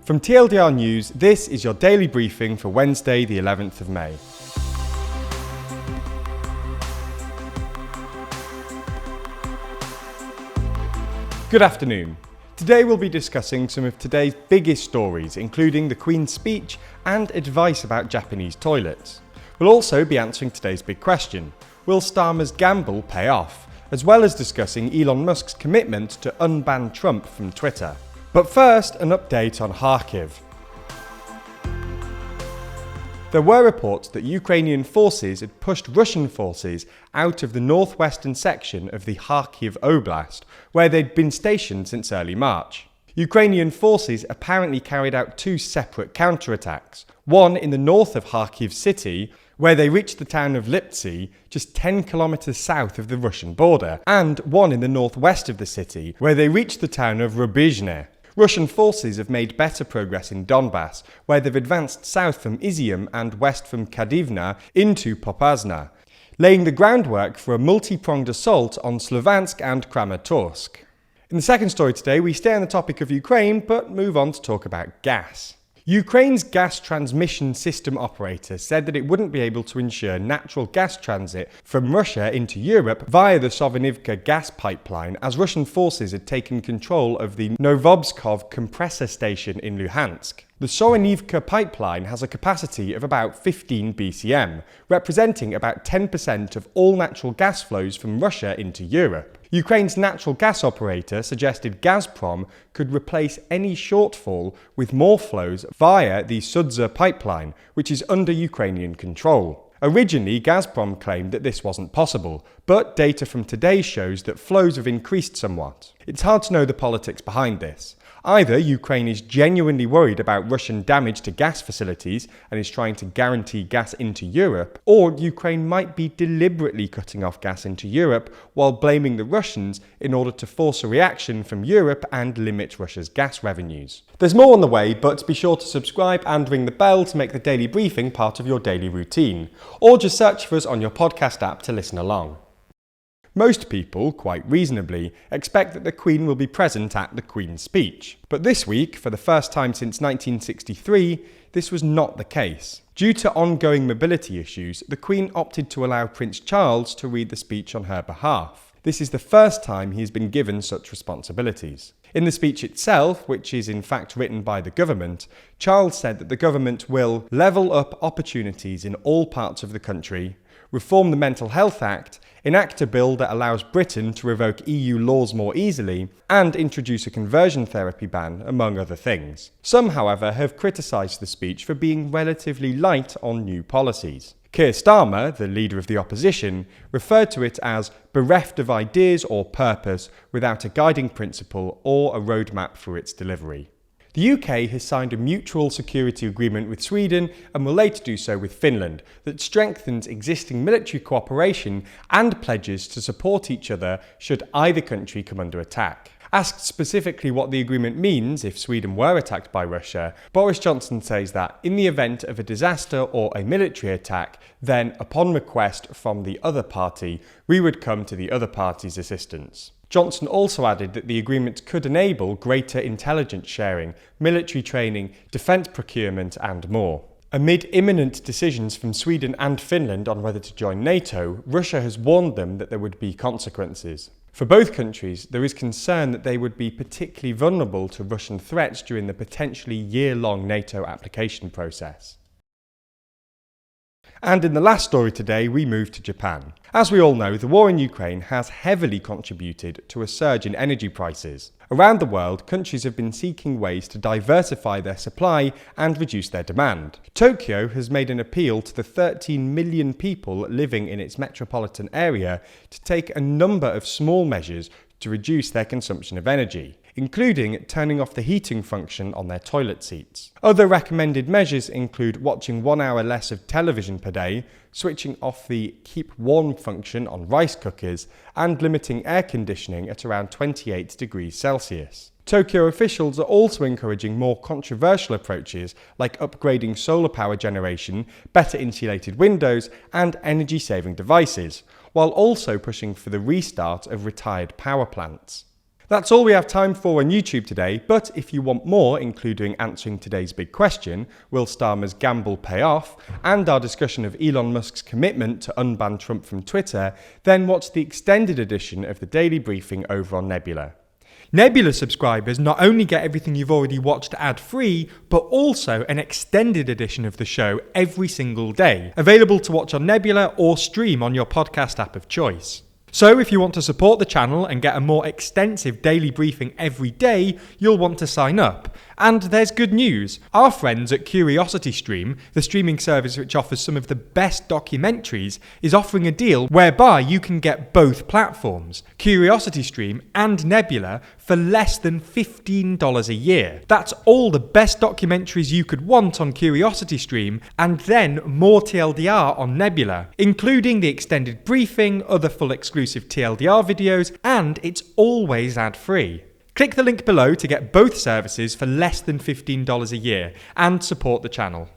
From TLDR News, this is your daily briefing for Wednesday, the 11th of May. Good afternoon. Today we'll be discussing some of today's biggest stories, including the Queen's speech and advice about Japanese toilets. We'll also be answering today's big question: will Starmer's gamble pay off? As well as discussing Elon Musk's commitment to unban Trump from Twitter. But first, an update on Kharkiv. There were reports that Ukrainian forces had pushed Russian forces out of the northwestern section of the Kharkiv Oblast, where they'd been stationed since early March. Ukrainian forces apparently carried out two separate counterattacks, one in the north of Kharkiv city, where they reached the town of Liptsy, just 10 kilometers south of the Russian border, and one in the northwest of the city, where they reached the town of Rubizhne. Russian forces have made better progress in Donbass, where they've advanced south from Izium and west from Kadivna into Popasna, laying the groundwork for a multi-pronged assault on Sloviansk and Kramatorsk. In the second story today, we stay on the topic of Ukraine, but move on to talk about gas. Ukraine's gas transmission system operator said that it wouldn't be able to ensure natural gas transit from Russia into Europe via the Sovenivka gas pipeline, as Russian forces had taken control of the Novobskov compressor station in Luhansk. The Sovenivka pipeline has a capacity of about 15 BCM, representing about 10% of all natural gas flows from Russia into Europe. Ukraine's natural gas operator suggested Gazprom could replace any shortfall with more flows via the Sudza pipeline, which is under Ukrainian control. Originally, Gazprom claimed that this wasn't possible, but data from today shows that flows have increased somewhat. It's hard to know the politics behind this. Either Ukraine is genuinely worried about Russian damage to gas facilities and is trying to guarantee gas into Europe, or Ukraine might be deliberately cutting off gas into Europe while blaming the Russians in order to force a reaction from Europe and limit Russia's gas revenues. There's more on the way, but be sure to subscribe and ring the bell to make the daily briefing part of your daily routine, or just search for us on your podcast app to listen along. Most people, quite reasonably, expect that the Queen will be present at the Queen's speech. But this week, for the first time since 1963, this was not the case. Due to ongoing mobility issues, the Queen opted to allow Prince Charles to read the speech on her behalf. This is the first time he has been given such responsibilities. In the speech itself, which is in fact written by the government, Charles said that the government will level up opportunities in all parts of the country, reform the Mental Health Act, enact a bill that allows Britain to revoke EU laws more easily, and introduce a conversion therapy ban, among other things. Some, however, have criticised the speech for being relatively light on new policies. Keir Starmer, the leader of the opposition, referred to it as bereft of ideas or purpose, without a guiding principle or a roadmap for its delivery. The UK has signed a mutual security agreement with Sweden and will later do so with Finland that strengthens existing military cooperation and pledges to support each other should either country come under attack. Asked specifically what the agreement means if Sweden were attacked by Russia, Boris Johnson says that in the event of a disaster or a military attack, then upon request from the other party, we would come to the other party's assistance. Johnson also added that the agreement could enable greater intelligence sharing, military training, defence procurement and more. Amid imminent decisions from Sweden and Finland on whether to join NATO, Russia has warned them that there would be consequences. For both countries, there is concern that they would be particularly vulnerable to Russian threats during the potentially year-long NATO application process. And in the last story today, we move to Japan. As we all know, the war in Ukraine has heavily contributed to a surge in energy prices. Around the world, countries have been seeking ways to diversify their supply and reduce their demand. Tokyo has made an appeal to the 13 million people living in its metropolitan area to take a number of small measures to reduce their consumption of energy, including turning off the heating function on their toilet seats. Other recommended measures include watching 1 hour less of television per day, switching off the keep warm function on rice cookers, and limiting air conditioning at around 28 degrees Celsius. Tokyo officials are also encouraging more controversial approaches like upgrading solar power generation, better insulated windows, and energy-saving devices, while also pushing for the restart of retired power plants. That's all we have time for on YouTube today, but if you want more, including answering today's big question, will Starmer's gamble pay off, and our discussion of Elon Musk's commitment to unban Trump from Twitter, then watch the extended edition of the Daily Briefing over on Nebula. Nebula subscribers not only get everything you've already watched ad-free, but also an extended edition of the show every single day, available to watch on Nebula or stream on your podcast app of choice. So if you want to support the channel and get a more extensive daily briefing every day, you'll want to sign up. And there's good news. Our friends at CuriosityStream, the streaming service which offers some of the best documentaries, is offering a deal whereby you can get both platforms, CuriosityStream and Nebula, for less than $15 a year. That's all the best documentaries you could want on CuriosityStream, and then more TLDR on Nebula, including the extended briefing, other full exclusive TLDR videos, and it's always ad-free. Click the link below to get both services for less than $15 a year and support the channel.